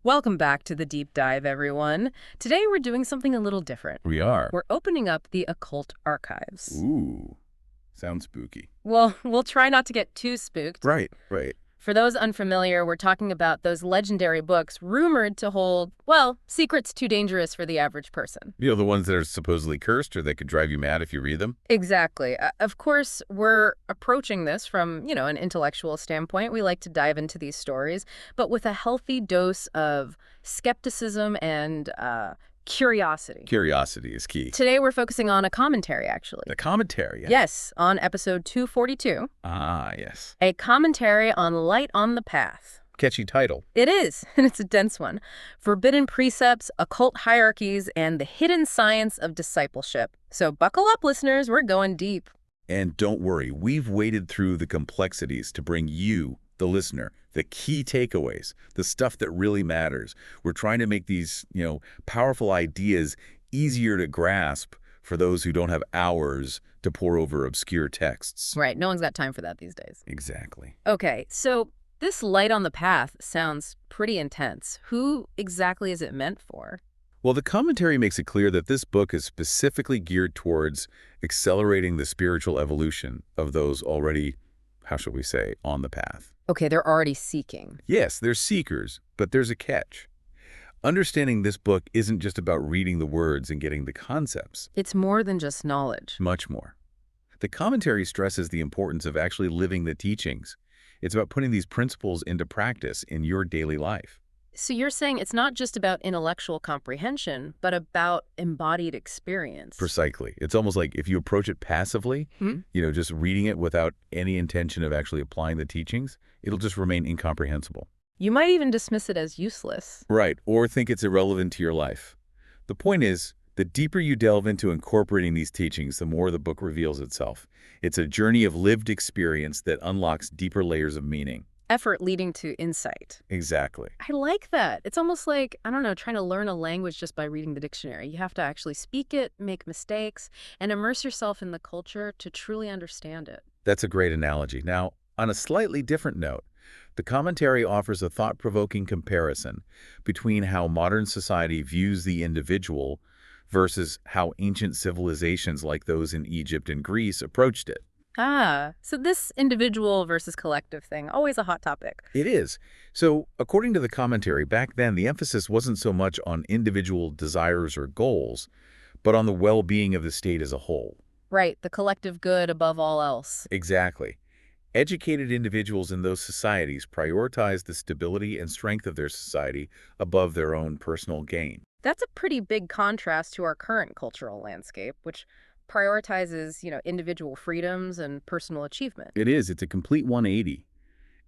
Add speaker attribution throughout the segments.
Speaker 1: Welcome back to the deep dive, everyone. Today we're doing something a little different.
Speaker 2: We are.
Speaker 1: We're opening up the occult archives.
Speaker 2: Ooh, sounds spooky.
Speaker 1: Well, we'll try not to get too spooked.
Speaker 2: Right.
Speaker 1: For those unfamiliar, we're talking about those legendary books rumored to hold, well, secrets too dangerous for the average person.
Speaker 2: You know, the ones that are supposedly cursed or that could drive you mad if you read them?
Speaker 1: Exactly. Of course, we're approaching this from, an intellectual standpoint. We like to dive into these stories, but with a healthy dose of skepticism and curiosity.
Speaker 2: Curiosity is key.
Speaker 1: Today we're focusing on a commentary, actually.
Speaker 2: The commentary?
Speaker 1: Yes, on episode 242.
Speaker 2: Ah, yes.
Speaker 1: A commentary on Light on the Path.
Speaker 2: Catchy title.
Speaker 1: It is, and it's a dense one. Forbidden Precepts, Occult Hierarchies, and the Hidden Science of Discipleship. So buckle up, listeners. We're going deep.
Speaker 2: And don't worry, we've waded through the complexities to bring you, the listener, the key takeaways, the stuff that really matters. We're trying to make these, powerful ideas easier to grasp for those who don't have hours to pore over obscure texts.
Speaker 1: Right, no one's got time for that these days.
Speaker 2: Exactly.
Speaker 1: Okay, so this Light on the Path sounds pretty intense. Who exactly is it meant for?
Speaker 2: Well, the commentary makes it clear that this book is specifically geared towards accelerating the spiritual evolution of those already, how shall we say, on the path.
Speaker 1: Okay, they're already seeking.
Speaker 2: Yes, they're seekers, but there's a catch. Understanding this book isn't just about reading the words and getting the concepts.
Speaker 1: It's more than just knowledge.
Speaker 2: Much more. The commentary stresses the importance of actually living the teachings. It's about putting these principles into practice in your daily life.
Speaker 1: So you're saying it's not just about intellectual comprehension, but about embodied experience.
Speaker 2: Precisely. It's almost like if you approach it passively, just reading it without any intention of actually applying the teachings, it'll just remain incomprehensible.
Speaker 1: You might even dismiss it as useless.
Speaker 2: Right, or think it's irrelevant to your life. The point is, the deeper you delve into incorporating these teachings, the more the book reveals itself. It's a journey of lived experience that unlocks deeper layers of meaning.
Speaker 1: Effort leading to insight.
Speaker 2: Exactly.
Speaker 1: I like that. It's almost like, trying to learn a language just by reading the dictionary. You have to actually speak it, make mistakes, and immerse yourself in the culture to truly understand it.
Speaker 2: That's a great analogy. Now, on a slightly different note, the commentary offers a thought-provoking comparison between how modern society views the individual versus how ancient civilizations like those in Egypt and Greece approached it.
Speaker 1: Ah, so this individual versus collective thing, always a hot topic.
Speaker 2: It is. So, according to the commentary, back then the emphasis wasn't so much on individual desires or goals, but on the well-being of the state as a whole.
Speaker 1: Right, the collective good above all else.
Speaker 2: Exactly. Educated individuals in those societies prioritize the stability and strength of their society above their own personal gain.
Speaker 1: That's a pretty big contrast to our current cultural landscape, which prioritizes, individual freedoms and personal achievement.
Speaker 2: It is. It's a complete 180.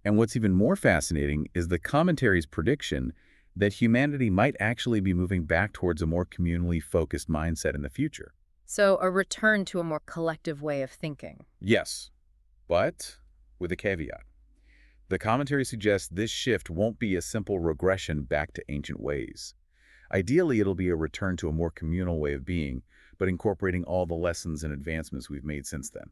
Speaker 2: And what's even more fascinating is the commentary's prediction that humanity might actually be moving back towards a more communally focused mindset in the future.
Speaker 1: So a return to a more collective way of thinking.
Speaker 2: Yes, but with a caveat. The commentary suggests this shift won't be a simple regression back to ancient ways. Ideally, it'll be a return to a more communal way of being, but incorporating all the lessons and advancements we've made since then.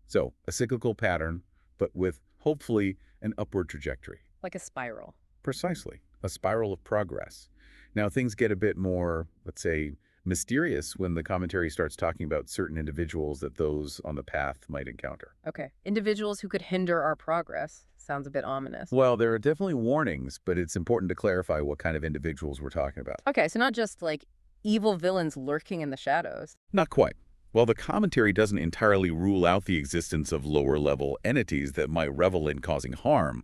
Speaker 2: So, a cyclical pattern, but with, hopefully, an upward trajectory.
Speaker 1: Like a spiral.
Speaker 2: Precisely. A spiral of progress. Now, things get a bit more, let's say, mysterious when the commentary starts talking about certain individuals that those on the path might encounter.
Speaker 1: Okay. Individuals who could hinder our progress. Sounds a bit ominous.
Speaker 2: Well, there are definitely warnings, but it's important to clarify what kind of individuals we're talking about.
Speaker 1: Okay, so not just like evil villains lurking in the shadows.
Speaker 2: Not quite. While the commentary doesn't entirely rule out the existence of lower-level entities that might revel in causing harm,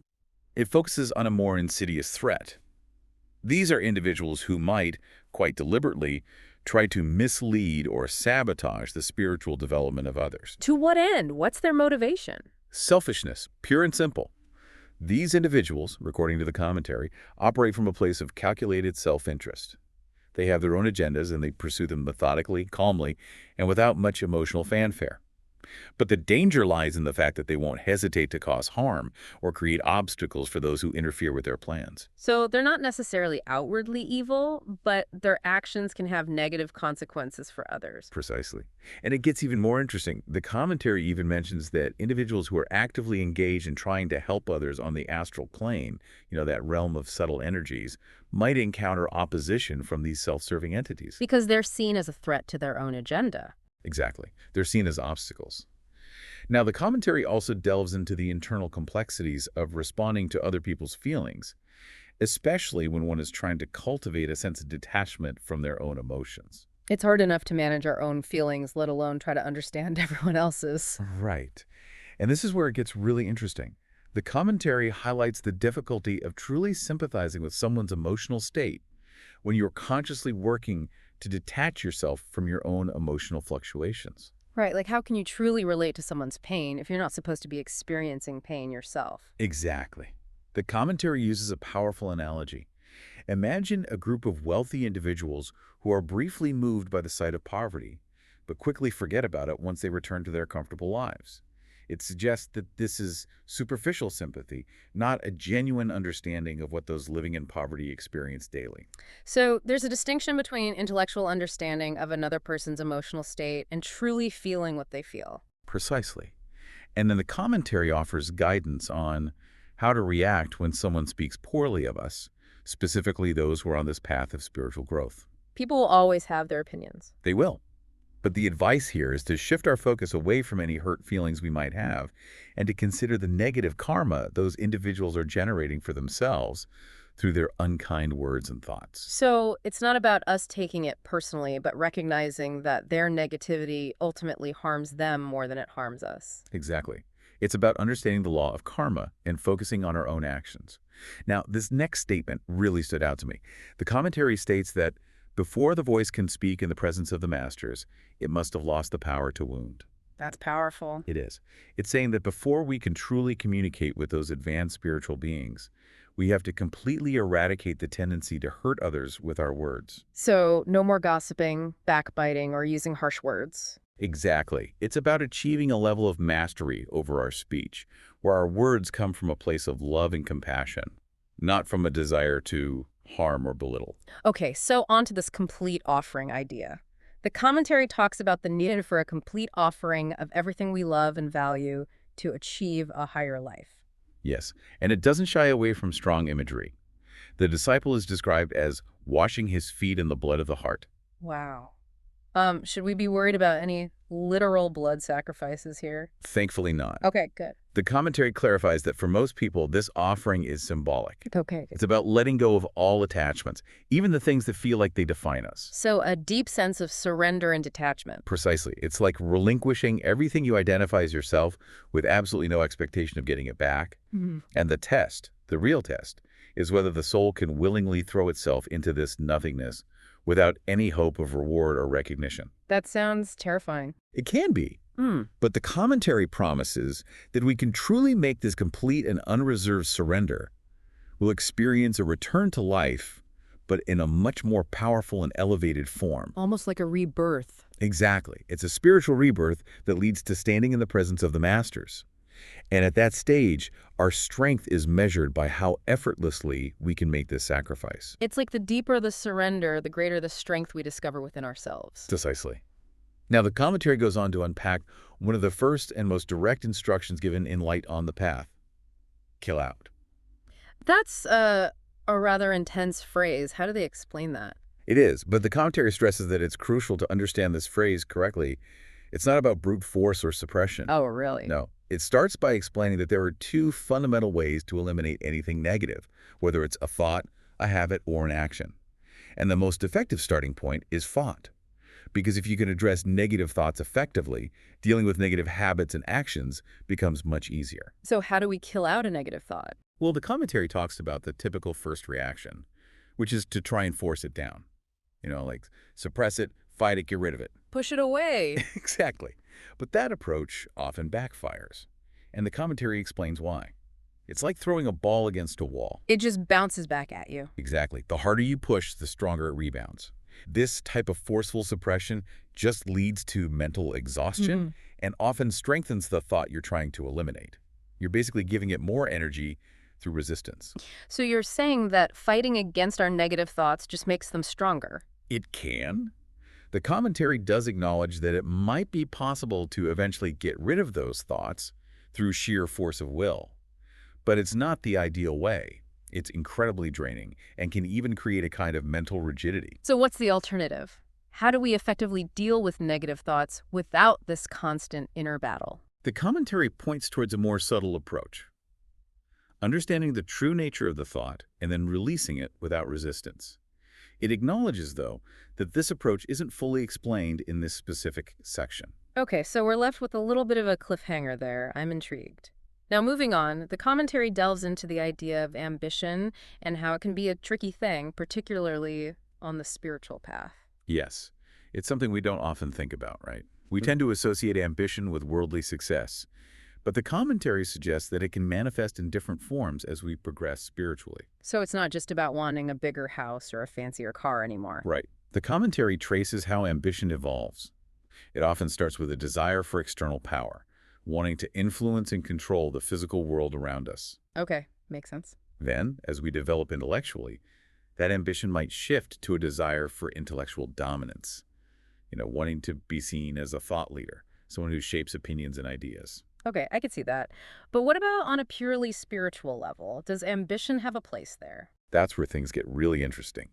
Speaker 2: it focuses on a more insidious threat. These are individuals who might, quite deliberately, try to mislead or sabotage the spiritual development of others.
Speaker 1: To what end? What's their motivation?
Speaker 2: Selfishness, pure and simple. These individuals, according to the commentary, operate from a place of calculated self-interest. They have their own agendas and they pursue them methodically, calmly, and without much emotional fanfare. But the danger lies in the fact that they won't hesitate to cause harm or create obstacles for those who interfere with their plans.
Speaker 1: So they're not necessarily outwardly evil, but their actions can have negative consequences for others.
Speaker 2: Precisely. And it gets even more interesting. The commentary even mentions that individuals who are actively engaged in trying to help others on the astral plane, that realm of subtle energies, might encounter opposition from these self-serving entities.
Speaker 1: Because they're seen as a threat to their own agenda.
Speaker 2: Exactly. They're seen as obstacles. Now, the commentary also delves into the internal complexities of responding to other people's feelings, especially when one is trying to cultivate a sense of detachment from their own emotions.
Speaker 1: It's hard enough to manage our own feelings, let alone try to understand everyone else's.
Speaker 2: Right. And this is where it gets really interesting. The commentary highlights the difficulty of truly sympathizing with someone's emotional state when you're consciously working to detach yourself from your own emotional fluctuations.
Speaker 1: Right, like how can you truly relate to someone's pain if you're not supposed to be experiencing pain yourself?
Speaker 2: Exactly. The commentary uses a powerful analogy. Imagine a group of wealthy individuals who are briefly moved by the sight of poverty, but quickly forget about it once they return to their comfortable lives. It suggests that this is superficial sympathy, not a genuine understanding of what those living in poverty experience daily.
Speaker 1: So there's a distinction between intellectual understanding of another person's emotional state and truly feeling what they feel.
Speaker 2: Precisely. And then the commentary offers guidance on how to react when someone speaks poorly of us, specifically those who are on this path of spiritual growth.
Speaker 1: People will always have their opinions.
Speaker 2: They will. But the advice here is to shift our focus away from any hurt feelings we might have and to consider the negative karma those individuals are generating for themselves through their unkind words and thoughts.
Speaker 1: So it's not about us taking it personally, but recognizing that their negativity ultimately harms them more than it harms us.
Speaker 2: Exactly. It's about understanding the law of karma and focusing on our own actions. Now, this next statement really stood out to me. The commentary states that before the voice can speak in the presence of the masters, it must have lost the power to wound.
Speaker 1: That's powerful.
Speaker 2: It is. It's saying that before we can truly communicate with those advanced spiritual beings, we have to completely eradicate the tendency to hurt others with our words.
Speaker 1: So no more gossiping, backbiting, or using harsh words.
Speaker 2: Exactly. It's about achieving a level of mastery over our speech, where our words come from a place of love and compassion, not from a desire to harm or belittle.
Speaker 1: Okay, so on to this complete offering idea. The commentary talks about the need for a complete offering of everything we love and value to achieve a higher life.
Speaker 2: Yes, and it doesn't shy away from strong imagery. The disciple is described as washing his feet in the blood of the heart.
Speaker 1: Wow. Should we be worried about any literal blood sacrifices here?
Speaker 2: Thankfully not.
Speaker 1: Okay, good.
Speaker 2: The commentary clarifies that for most people, this offering is symbolic.
Speaker 1: Okay.
Speaker 2: It's about letting go of all attachments, even the things that feel like they define us.
Speaker 1: So a deep sense of surrender and detachment.
Speaker 2: Precisely. It's like relinquishing everything you identify as yourself with absolutely no expectation of getting it back. And the test, the real test, is whether the soul can willingly throw itself into this nothingness without any hope of reward or recognition.
Speaker 1: That sounds terrifying.
Speaker 2: It can be. But the commentary promises that we can truly make this complete and unreserved surrender. We'll experience a return to life, but in a much more powerful and elevated form.
Speaker 1: Almost like a rebirth.
Speaker 2: Exactly. It's a spiritual rebirth that leads to standing in the presence of the masters. And at that stage, our strength is measured by how effortlessly we can make this sacrifice.
Speaker 1: It's like the deeper the surrender, the greater the strength we discover within ourselves.
Speaker 2: Precisely. Now, the commentary goes on to unpack one of the first and most direct instructions given in Light on the Path. Kill out.
Speaker 1: That's a rather intense phrase. How do they explain that?
Speaker 2: It is, but the commentary stresses that it's crucial to understand this phrase correctly. It's not about brute force or suppression.
Speaker 1: Oh, really?
Speaker 2: No. It starts by explaining that there are two fundamental ways to eliminate anything negative, whether it's a thought, a habit, or an action. And the most effective starting point is thought. Because if you can address negative thoughts effectively, dealing with negative habits and actions becomes much easier.
Speaker 1: So how do we kill out a negative thought?
Speaker 2: Well, the commentary talks about the typical first reaction, which is to try and force it down. Like suppress it, fight it, get rid of it.
Speaker 1: Push it away.
Speaker 2: Exactly. But that approach often backfires. And the commentary explains why. It's like throwing a ball against a wall.
Speaker 1: It just bounces back at you.
Speaker 2: Exactly. The harder you push, the stronger it rebounds. This type of forceful suppression just leads to mental exhaustion and often strengthens the thought you're trying to eliminate. You're basically giving it more energy through resistance.
Speaker 1: So you're saying that fighting against our negative thoughts just makes them stronger?
Speaker 2: It can. The commentary does acknowledge that it might be possible to eventually get rid of those thoughts through sheer force of will. But it's not the ideal way. It's incredibly draining and can even create a kind of mental rigidity.
Speaker 1: So what's the alternative? How do we effectively deal with negative thoughts without this constant inner battle?
Speaker 2: The commentary points towards a more subtle approach, understanding the true nature of the thought and then releasing it without resistance. It acknowledges, though, that this approach isn't fully explained in this specific section.
Speaker 1: Okay, so we're left with a little bit of a cliffhanger there. I'm intrigued. Now, moving on, the commentary delves into the idea of ambition and how it can be a tricky thing, particularly on the spiritual path.
Speaker 2: Yes, it's something we don't often think about, right? We tend to associate ambition with worldly success, but the commentary suggests that it can manifest in different forms as we progress spiritually.
Speaker 1: So it's not just about wanting a bigger house or a fancier car anymore.
Speaker 2: Right. The commentary traces how ambition evolves. It often starts with a desire for external power, wanting to influence and control the physical world around us.
Speaker 1: Okay, makes sense.
Speaker 2: Then, as we develop intellectually, that ambition might shift to a desire for intellectual dominance, wanting to be seen as a thought leader, someone who shapes opinions and ideas.
Speaker 1: Okay, I could see that. But what about on a purely spiritual level? Does ambition have a place there?
Speaker 2: That's where things get really interesting.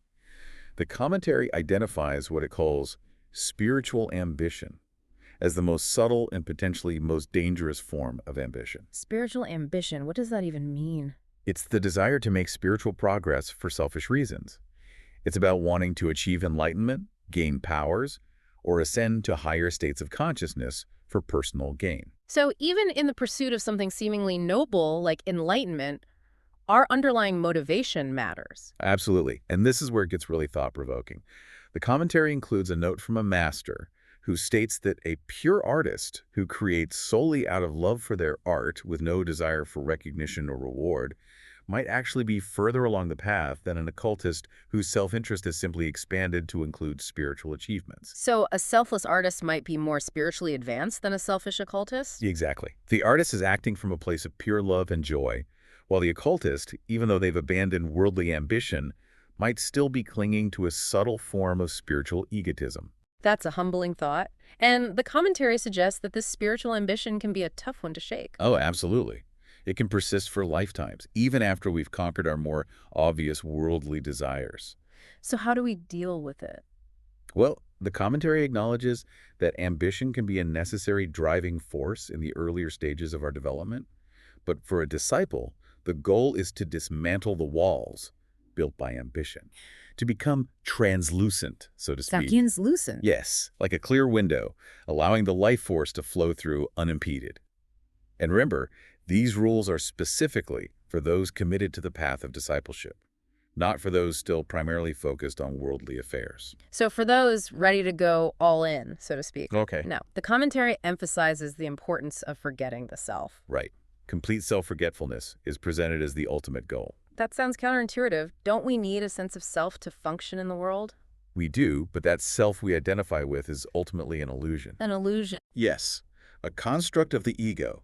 Speaker 2: The commentary identifies what it calls spiritual ambition as the most subtle and potentially most dangerous form of ambition.
Speaker 1: Spiritual ambition, what does that even mean?
Speaker 2: It's the desire to make spiritual progress for selfish reasons. It's about wanting to achieve enlightenment, gain powers, or ascend to higher states of consciousness for personal gain.
Speaker 1: So even in the pursuit of something seemingly noble like enlightenment, our underlying motivation matters.
Speaker 2: Absolutely. And this is where it gets really thought-provoking. The commentary includes a note from a master who states that a pure artist who creates solely out of love for their art with no desire for recognition or reward might actually be further along the path than an occultist whose self-interest is simply expanded to include spiritual achievements.
Speaker 1: So a selfless artist might be more spiritually advanced than a selfish occultist?
Speaker 2: Exactly. The artist is acting from a place of pure love and joy, while the occultist, even though they've abandoned worldly ambition, might still be clinging to a subtle form of spiritual egotism.
Speaker 1: That's a humbling thought. And the commentary suggests that this spiritual ambition can be a tough one to shake.
Speaker 2: Oh, absolutely. It can persist for lifetimes, even after we've conquered our more obvious worldly desires.
Speaker 1: So how do we deal with it?
Speaker 2: Well, the commentary acknowledges that ambition can be a necessary driving force in the earlier stages of our development. But for a disciple, the goal is to dismantle the walls built by ambition, to become translucent, so to speak.
Speaker 1: Translucent?
Speaker 2: Yes, like a clear window, allowing the life force to flow through unimpeded. And remember, these rules are specifically for those committed to the path of discipleship, not for those still primarily focused on worldly affairs.
Speaker 1: So for those ready to go all in, so to speak.
Speaker 2: Okay.
Speaker 1: Now, the commentary emphasizes the importance of forgetting the self.
Speaker 2: Right. Complete self-forgetfulness is presented as the ultimate goal.
Speaker 1: That sounds counterintuitive. Don't we need a sense of self to function in the world?
Speaker 2: We do, but that self we identify with is ultimately an illusion.
Speaker 1: An illusion.
Speaker 2: Yes, a construct of the ego.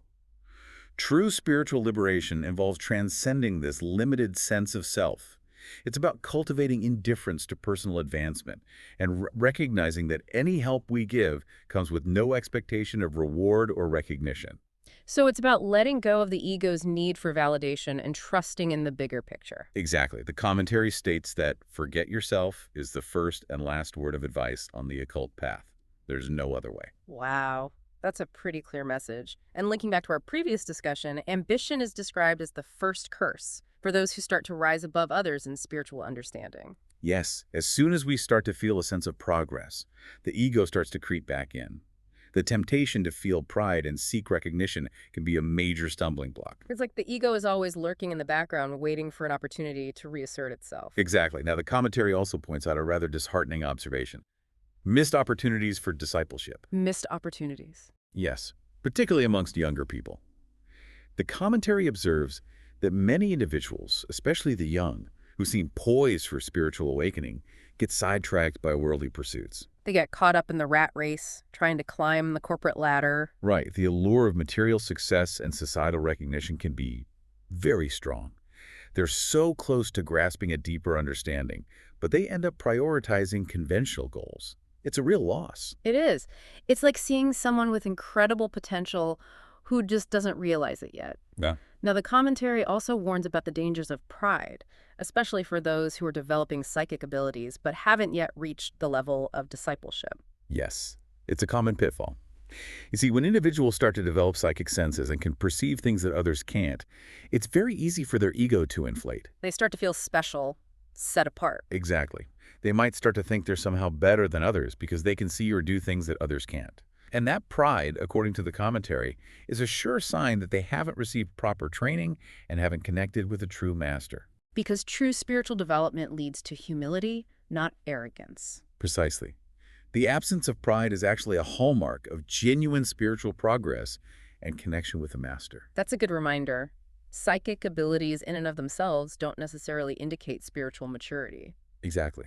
Speaker 2: True spiritual liberation involves transcending this limited sense of self. It's about cultivating indifference to personal advancement and recognizing that any help we give comes with no expectation of reward or recognition.
Speaker 1: So it's about letting go of the ego's need for validation and trusting in the bigger picture.
Speaker 2: Exactly. The commentary states that forget yourself is the first and last word of advice on the occult path. There's no other way.
Speaker 1: Wow. That's a pretty clear message. And linking back to our previous discussion, ambition is described as the first curse for those who start to rise above others in spiritual understanding.
Speaker 2: Yes, as soon as we start to feel a sense of progress, the ego starts to creep back in. The temptation to feel pride and seek recognition can be a major stumbling block.
Speaker 1: It's like the ego is always lurking in the background, waiting for an opportunity to reassert itself.
Speaker 2: Exactly. Now, the commentary also points out a rather disheartening observation. Missed opportunities for discipleship.
Speaker 1: Missed opportunities.
Speaker 2: Yes, particularly amongst younger people. The commentary observes that many individuals, especially the young, who seem poised for spiritual awakening, get sidetracked by worldly pursuits.
Speaker 1: They get caught up in the rat race, trying to climb the corporate ladder.
Speaker 2: Right, the allure of material success and societal recognition can be very strong. They're so close to grasping a deeper understanding, but they end up prioritizing conventional goals. It's a real loss.
Speaker 1: It is. It's like seeing someone with incredible potential who just doesn't realize it yet.
Speaker 2: Yeah.
Speaker 1: Now, the commentary also warns about the dangers of pride, especially for those who are developing psychic abilities but haven't yet reached the level of discipleship.
Speaker 2: Yes, it's a common pitfall. You see, when individuals start to develop psychic senses and can perceive things that others can't, it's very easy for their ego to inflate.
Speaker 1: They start to feel special, set apart.
Speaker 2: Exactly. They might start to think they're somehow better than others because they can see or do things that others can't. And that pride, according to the commentary, is a sure sign that they haven't received proper training and haven't connected with a true master.
Speaker 1: Because true spiritual development leads to humility, not arrogance.
Speaker 2: Precisely. The absence of pride is actually a hallmark of genuine spiritual progress and connection with the master.
Speaker 1: That's a good reminder. Psychic abilities in and of themselves don't necessarily indicate spiritual maturity.
Speaker 2: Exactly.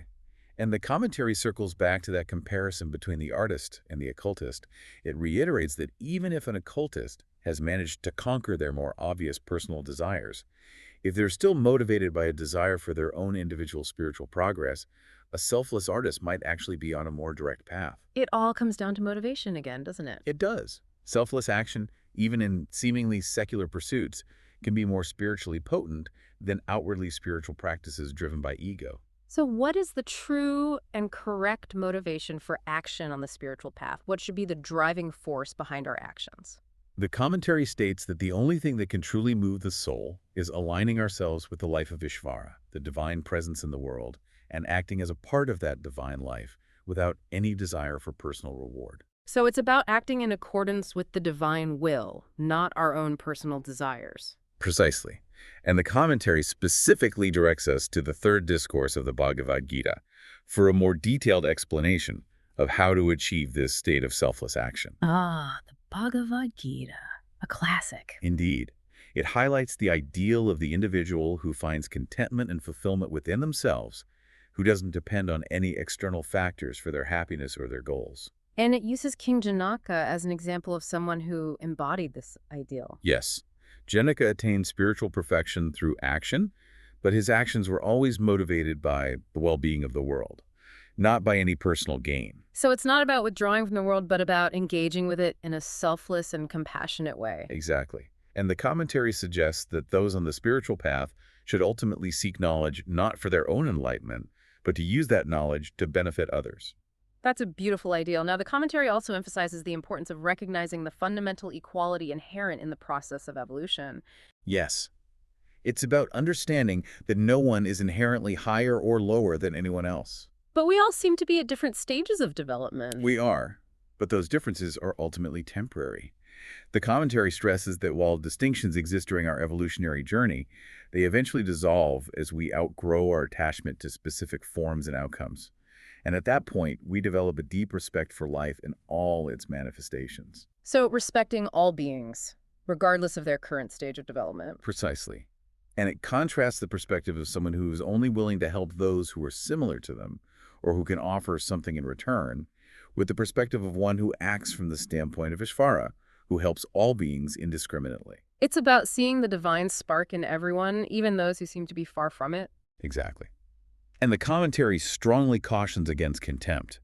Speaker 2: And the commentary circles back to that comparison between the artist and the occultist. It reiterates that even if an occultist has managed to conquer their more obvious personal desires, if they're still motivated by a desire for their own individual spiritual progress, a selfless artist might actually be on a more direct path.
Speaker 1: It all comes down to motivation again, doesn't it?
Speaker 2: It does. Selfless action, even in seemingly secular pursuits, can be more spiritually potent than outwardly spiritual practices driven by ego.
Speaker 1: So what is the true and correct motivation for action on the spiritual path? What should be the driving force behind our actions?
Speaker 2: The commentary states that the only thing that can truly move the soul is aligning ourselves with the life of Ishvara, the divine presence in the world, and acting as a part of that divine life without any desire for personal reward.
Speaker 1: So it's about acting in accordance with the divine will, not our own personal desires.
Speaker 2: Precisely. And the commentary specifically directs us to the third discourse of the Bhagavad Gita for a more detailed explanation of how to achieve this state of selfless action.
Speaker 1: Ah, the Bhagavad Gita, a classic.
Speaker 2: Indeed, it highlights the ideal of the individual who finds contentment and fulfillment within themselves, who doesn't depend on any external factors for their happiness or their goals.
Speaker 1: And it uses King Janaka as an example of someone who embodied this ideal.
Speaker 2: Yes, Janaka attained spiritual perfection through action, but his actions were always motivated by the well-being of the world, not by any personal gain.
Speaker 1: So it's not about withdrawing from the world, but about engaging with it in a selfless and compassionate way.
Speaker 2: Exactly. And the commentary suggests that those on the spiritual path should ultimately seek knowledge not for their own enlightenment, but to use that knowledge to benefit others.
Speaker 1: That's a beautiful ideal. Now, the commentary also emphasizes the importance of recognizing the fundamental equality inherent in the process of evolution.
Speaker 2: Yes. It's about understanding that no one is inherently higher or lower than anyone else.
Speaker 1: But we all seem to be at different stages of development.
Speaker 2: We are, but those differences are ultimately temporary. The commentary stresses that while distinctions exist during our evolutionary journey, they eventually dissolve as we outgrow our attachment to specific forms and outcomes. And at that point, we develop a deep respect for life in all its manifestations.
Speaker 1: So respecting all beings, regardless of their current stage of development.
Speaker 2: Precisely. And it contrasts the perspective of someone who is only willing to help those who are similar to them, or who can offer something in return, with the perspective of one who acts from the standpoint of Ishvara, who helps all beings indiscriminately.
Speaker 1: It's about seeing the divine spark in everyone, even those who seem to be far from it.
Speaker 2: Exactly. And the commentary strongly cautions against contempt.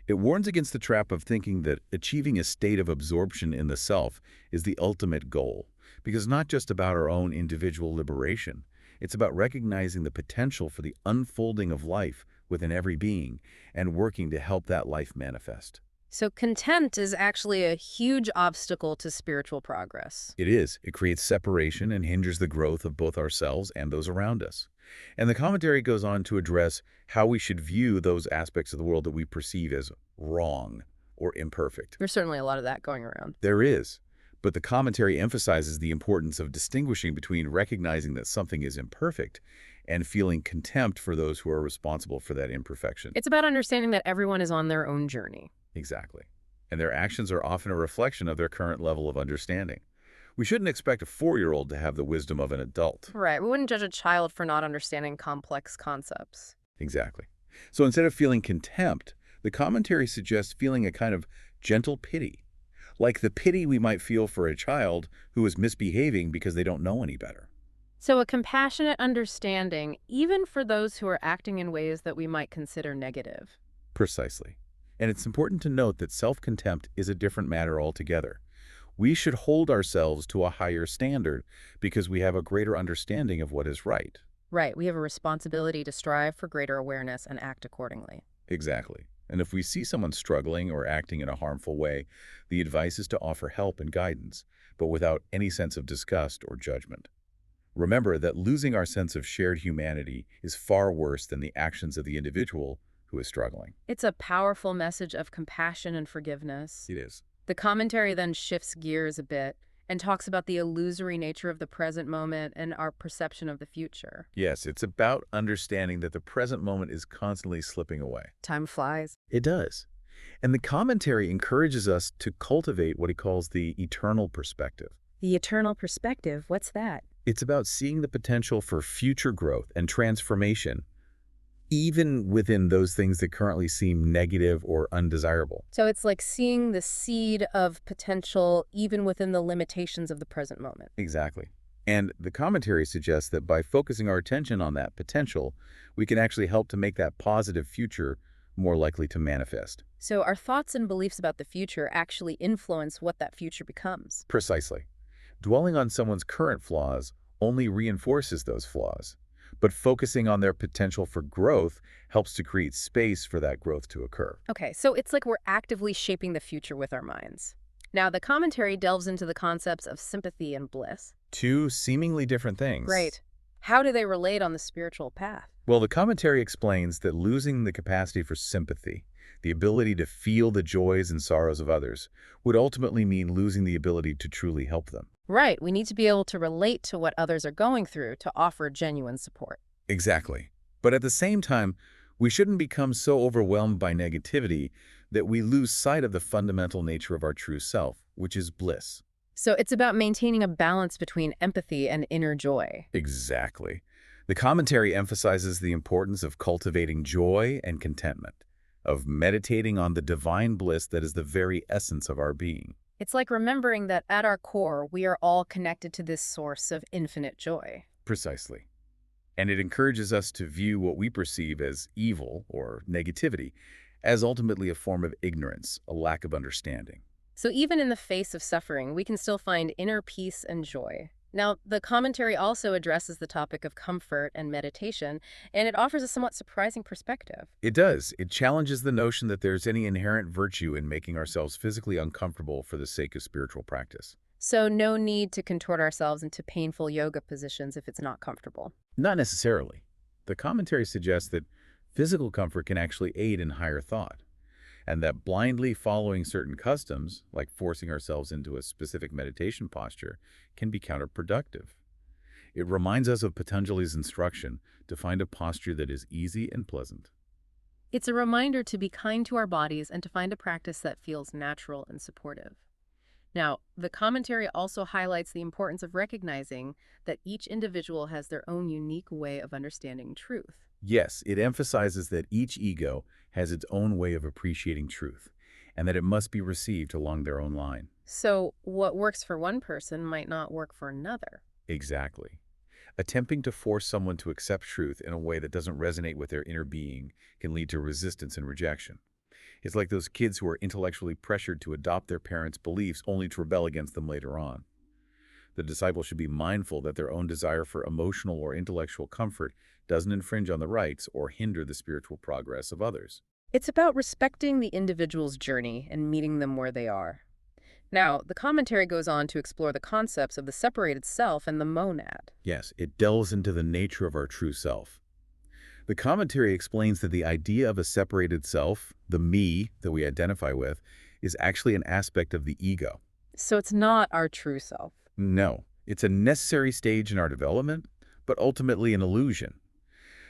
Speaker 2: It warns against the trap of thinking that achieving a state of absorption in the self is the ultimate goal, because it's not just about our own individual liberation. It's about recognizing the potential for the unfolding of life within every being and working to help that life manifest.
Speaker 1: So contempt is actually a huge obstacle to spiritual progress.
Speaker 2: It is. It creates separation and hinders the growth of both ourselves and those around us. And the commentary goes on to address how we should view those aspects of the world that we perceive as wrong or imperfect.
Speaker 1: There's certainly a lot of that going around.
Speaker 2: There is. But the commentary emphasizes the importance of distinguishing between recognizing that something is imperfect and feeling contempt for those who are responsible for that imperfection.
Speaker 1: It's about understanding that everyone is on their own journey.
Speaker 2: Exactly. And their actions are often a reflection of their current level of understanding. We shouldn't expect a 4-year-old to have the wisdom of an adult.
Speaker 1: Right, we wouldn't judge a child for not understanding complex concepts.
Speaker 2: Exactly. So instead of feeling contempt, the commentary suggests feeling a kind of gentle pity, like the pity we might feel for a child who is misbehaving because they don't know any better.
Speaker 1: So a compassionate understanding, even for those who are acting in ways that we might consider negative.
Speaker 2: Precisely. And it's important to note that self-contempt is a different matter altogether. We should hold ourselves to a higher standard because we have a greater understanding of what is right.
Speaker 1: Right, we have a responsibility to strive for greater awareness and act accordingly.
Speaker 2: Exactly. And if we see someone struggling or acting in a harmful way, the advice is to offer help and guidance, but without any sense of disgust or judgment. Remember that losing our sense of shared humanity is far worse than the actions of the individual who is struggling.
Speaker 1: It's a powerful message of compassion and forgiveness.
Speaker 2: It is.
Speaker 1: The commentary then shifts gears a bit and talks about the illusory nature of the present moment and our perception of the future.
Speaker 2: Yes, it's about understanding that the present moment is constantly slipping away.
Speaker 1: Time flies.
Speaker 2: It does. And the commentary encourages us to cultivate what he calls the eternal perspective.
Speaker 1: The eternal perspective, what's that?
Speaker 2: It's about seeing the potential for future growth and transformation, even within those things that currently seem negative or undesirable.
Speaker 1: So it's like seeing the seed of potential even within the limitations of the present moment.
Speaker 2: Exactly. And the commentary suggests that by focusing our attention on that potential, we can actually help to make that positive future more likely to manifest.
Speaker 1: So our thoughts and beliefs about the future actually influence what that future becomes.
Speaker 2: Precisely. Dwelling on someone's current flaws only reinforces those flaws, but focusing on their potential for growth helps to create space for that growth to occur.
Speaker 1: Okay, so it's like we're actively shaping the future with our minds. Now, the commentary delves into the concepts of sympathy and bliss.
Speaker 2: Two seemingly different things.
Speaker 1: Right. How do they relate on the spiritual path?
Speaker 2: Well, the commentary explains that losing the capacity for sympathy, the ability to feel the joys and sorrows of others, would ultimately mean losing the ability to truly help them.
Speaker 1: Right, we need to be able to relate to what others are going through to offer genuine support.
Speaker 2: Exactly. But at the same time, we shouldn't become so overwhelmed by negativity that we lose sight of the fundamental nature of our true self, which is bliss.
Speaker 1: So it's about maintaining a balance between empathy and inner joy.
Speaker 2: Exactly. The commentary emphasizes the importance of cultivating joy and contentment, of meditating on the divine bliss that is the very essence of our being.
Speaker 1: It's like remembering that at our core, we are all connected to this source of infinite joy.
Speaker 2: Precisely. And it encourages us to view what we perceive as evil or negativity as ultimately a form of ignorance, a lack of understanding.
Speaker 1: So even in the face of suffering, we can still find inner peace and joy. Now, the commentary also addresses the topic of comfort and meditation, and it offers a somewhat surprising perspective.
Speaker 2: It does. It challenges the notion that there's any inherent virtue in making ourselves physically uncomfortable for the sake of spiritual practice.
Speaker 1: So no need to contort ourselves into painful yoga positions if it's not comfortable.
Speaker 2: Not necessarily. The commentary suggests that physical comfort can actually aid in higher thought, and that blindly following certain customs, like forcing ourselves into a specific meditation posture, can be counterproductive. It reminds us of Patanjali's instruction to find a posture that is easy and pleasant.
Speaker 1: It's a reminder to be kind to our bodies and to find a practice that feels natural and supportive. Now, the commentary also highlights the importance of recognizing that each individual has their own unique way of understanding truth.
Speaker 2: Yes, it emphasizes that each ego has its own way of appreciating truth, and that it must be received along their own line.
Speaker 1: So what works for one person might not work for another.
Speaker 2: Exactly. Attempting to force someone to accept truth in a way that doesn't resonate with their inner being can lead to resistance and rejection. It's like those kids who are intellectually pressured to adopt their parents' beliefs only to rebel against them later on. The disciple should be mindful that their own desire for emotional or intellectual comfort doesn't infringe on the rights or hinder the spiritual progress of others.
Speaker 1: It's about respecting the individual's journey and meeting them where they are. Now, the commentary goes on to explore the concepts of the separated self and the monad.
Speaker 2: Yes, it delves into the nature of our true self. The commentary explains that the idea of a separated self, the me that we identify with, is actually an aspect of the ego.
Speaker 1: So it's not our true self.
Speaker 2: No, it's a necessary stage in our development, but ultimately an illusion.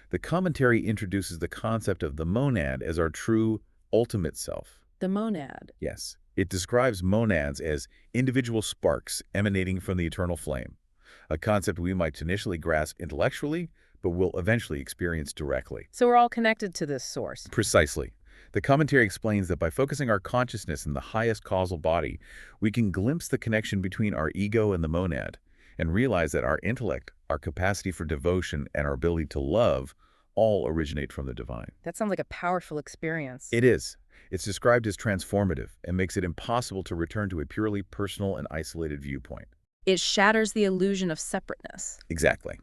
Speaker 2: The commentary introduces the concept of the monad as our true, ultimate self.
Speaker 1: The monad.
Speaker 2: Yes, It describes monads as individual sparks emanating from the eternal flame, a concept we might initially grasp intellectually, but will eventually experience directly.
Speaker 1: So we're all connected to this source.
Speaker 2: Precisely. The commentary explains that by focusing our consciousness in the highest causal body, we can glimpse the connection between our ego and the monad, and realize that our intellect, our capacity for devotion, and our ability to love all originate from the divine.
Speaker 1: That sounds like a powerful experience.
Speaker 2: It is. It's described as transformative and makes it impossible to return to a purely personal and isolated viewpoint.
Speaker 1: It shatters the illusion of separateness.
Speaker 2: Exactly.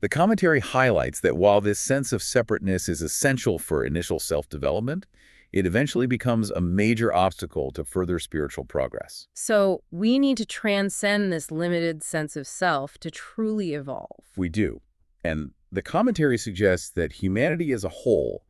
Speaker 2: The commentary highlights that while this sense of separateness is essential for initial self-development, it eventually becomes a major obstacle to further spiritual progress.
Speaker 1: So we need to transcend this limited sense of self to truly evolve.
Speaker 2: We do. And the commentary suggests that humanity as a whole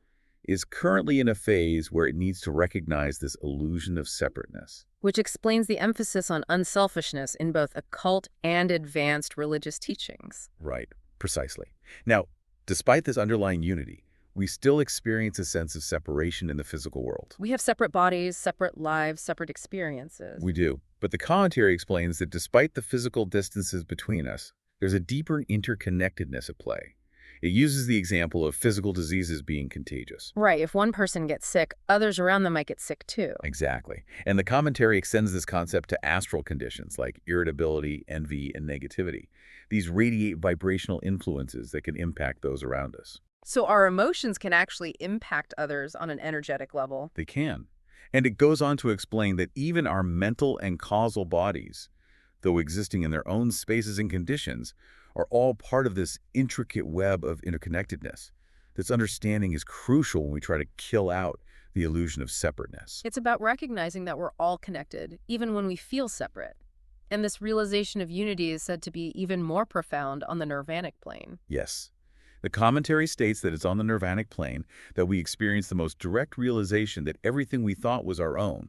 Speaker 2: is currently in a phase where it needs to recognize this illusion of separateness.
Speaker 1: Which explains the emphasis on unselfishness in both occult and advanced religious teachings.
Speaker 2: Right, precisely. Now, despite this underlying unity, we still experience a sense of separation in the physical world.
Speaker 1: We have separate bodies, separate lives, separate experiences.
Speaker 2: We do. But the commentary explains that despite the physical distances between us, there's a deeper interconnectedness at play. It uses the example of physical diseases being contagious.
Speaker 1: Right. If one person gets sick, others around them might get sick too.
Speaker 2: Exactly. And the commentary extends this concept to astral conditions like irritability, envy, and negativity. These radiate vibrational influences that can impact those around us.
Speaker 1: So our emotions can actually impact others on an energetic level.
Speaker 2: They can. And it goes on to explain that even our mental and causal bodies, though existing in their own spaces and conditions, are all part of this intricate web of interconnectedness. This understanding is crucial when we try to kill out the illusion of separateness.
Speaker 1: It's about recognizing that we're all connected, even when we feel separate. And this realization of unity is said to be even more profound on the nirvanic plane.
Speaker 2: Yes. The commentary states that it's on the nirvanic plane that we experience the most direct realization that everything we thought was our own,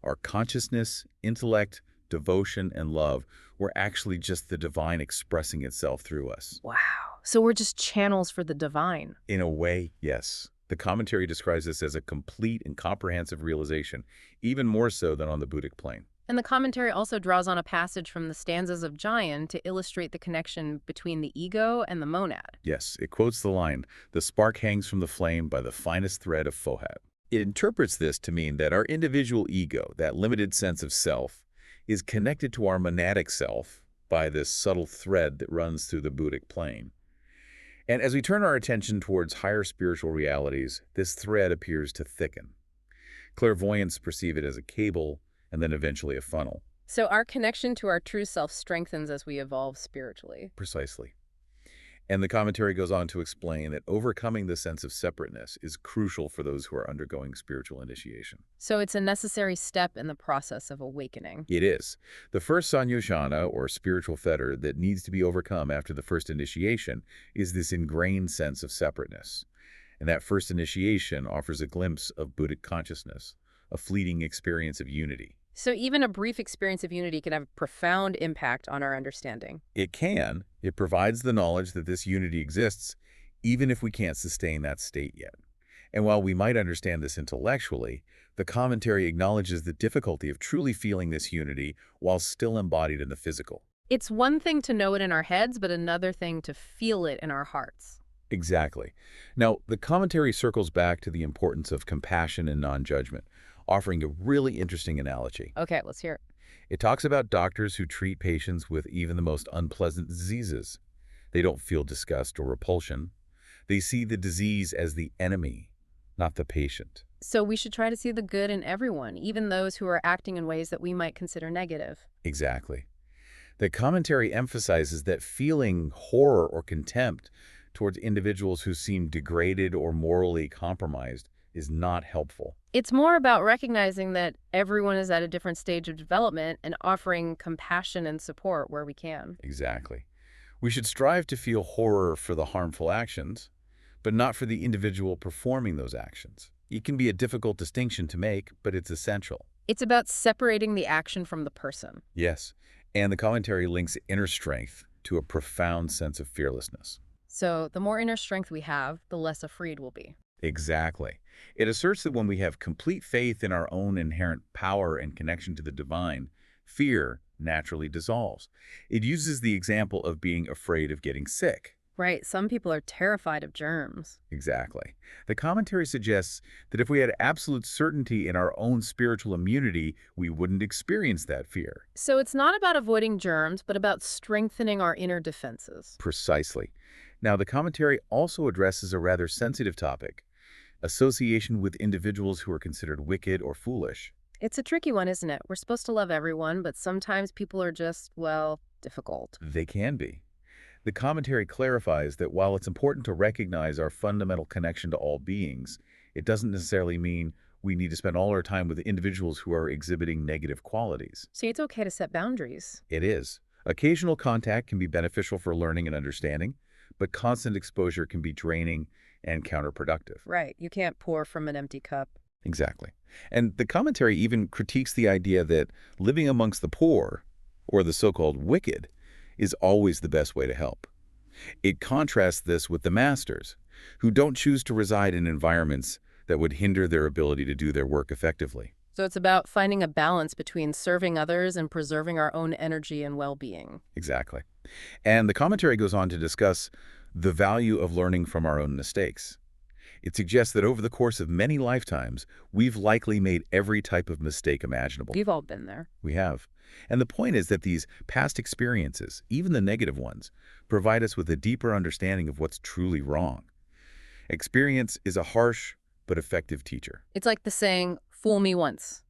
Speaker 2: our consciousness, intellect, devotion, and love, were actually just the divine expressing itself through us.
Speaker 1: Wow. So we're just channels for the divine.
Speaker 2: In a way, yes. The commentary describes this as a complete and comprehensive realization, even more so than on the Buddhic plane.
Speaker 1: And the commentary also draws on a passage from the stanzas of Jayan to illustrate the connection between the ego and the monad.
Speaker 2: Yes, it quotes the line, "The spark hangs from the flame by the finest thread of fohat." It interprets this to mean that our individual ego, that limited sense of self, is connected to our monadic self by this subtle thread that runs through the Buddhic plane. And as we turn our attention towards higher spiritual realities, this thread appears to thicken. Clairvoyants perceive it as a cable and then eventually a funnel.
Speaker 1: So our connection to our true self strengthens as we evolve spiritually.
Speaker 2: Precisely. And the commentary goes on to explain that overcoming the sense of separateness is crucial for those who are undergoing spiritual initiation.
Speaker 1: So it's a necessary step in the process of awakening.
Speaker 2: It is. The first sanyojana, or spiritual fetter, that needs to be overcome after the first initiation is this ingrained sense of separateness. And that first initiation offers a glimpse of Buddhic consciousness, a fleeting experience of unity.
Speaker 1: So even a brief experience of unity can have a profound impact on our understanding.
Speaker 2: It can. It provides the knowledge that this unity exists, even if we can't sustain that state yet. And while we might understand this intellectually, the commentary acknowledges the difficulty of truly feeling this unity while still embodied in the physical.
Speaker 1: It's one thing to know it in our heads, but another thing to feel it in our hearts.
Speaker 2: Exactly. Now, the commentary circles back to the importance of compassion and non-judgment, offering a really interesting analogy.
Speaker 1: Okay, let's hear it.
Speaker 2: It talks about doctors who treat patients with even the most unpleasant diseases. They don't feel disgust or repulsion. They see the disease as the enemy, not the patient.
Speaker 1: So we should try to see the good in everyone, even those who are acting in ways that we might consider negative.
Speaker 2: Exactly. The commentary emphasizes that feeling horror or contempt towards individuals who seem degraded or morally compromised is not helpful.
Speaker 1: It's more about recognizing that everyone is at a different stage of development and offering compassion and support where we can.
Speaker 2: Exactly. We should strive to feel horror for the harmful actions, but not for the individual performing those actions. It can be a difficult distinction to make, but it's essential.
Speaker 1: It's about separating the action from the person.
Speaker 2: Yes, and the commentary links inner strength to a profound sense of fearlessness.
Speaker 1: So the more inner strength we have, the less afraid we'll be.
Speaker 2: Exactly. It asserts that when we have complete faith in our own inherent power and connection to the divine, fear naturally dissolves. It uses the example of being afraid of getting sick.
Speaker 1: Right, some people are terrified of germs.
Speaker 2: Exactly. The commentary suggests that if we had absolute certainty in our own spiritual immunity, we wouldn't experience that fear.
Speaker 1: So it's not about avoiding germs, but about strengthening our inner defenses.
Speaker 2: Precisely. Now, the commentary also addresses a rather sensitive topic, association with individuals who are considered wicked or foolish.
Speaker 1: It's a tricky one, isn't it? We're supposed to love everyone, but sometimes people are just, well, difficult.
Speaker 2: They can be. The commentary clarifies that while it's important to recognize our fundamental connection to all beings, it doesn't necessarily mean we need to spend all our time with individuals who are exhibiting negative qualities.
Speaker 1: So it's okay to set boundaries.
Speaker 2: It is. Occasional contact can be beneficial for learning and understanding, but constant exposure can be draining and counterproductive.
Speaker 1: Right, you can't pour from an empty cup.
Speaker 2: Exactly. And the commentary even critiques the idea that living amongst the poor, or the so-called wicked, is always the best way to help. It contrasts this with the masters, who don't choose to reside in environments that would hinder their ability to do their work effectively.
Speaker 1: So it's about finding a balance between serving others and preserving our own energy and well-being.
Speaker 2: Exactly. And the commentary goes on to discuss the value of learning from our own mistakes. It suggests that over the course of many lifetimes, we've likely made every type of mistake imaginable.
Speaker 1: We've all been there.
Speaker 2: We have. And the point is that these past experiences, even the negative ones, provide us with a deeper understanding of what's truly wrong. Experience is a harsh but effective teacher.
Speaker 1: It's like the saying, fool me once,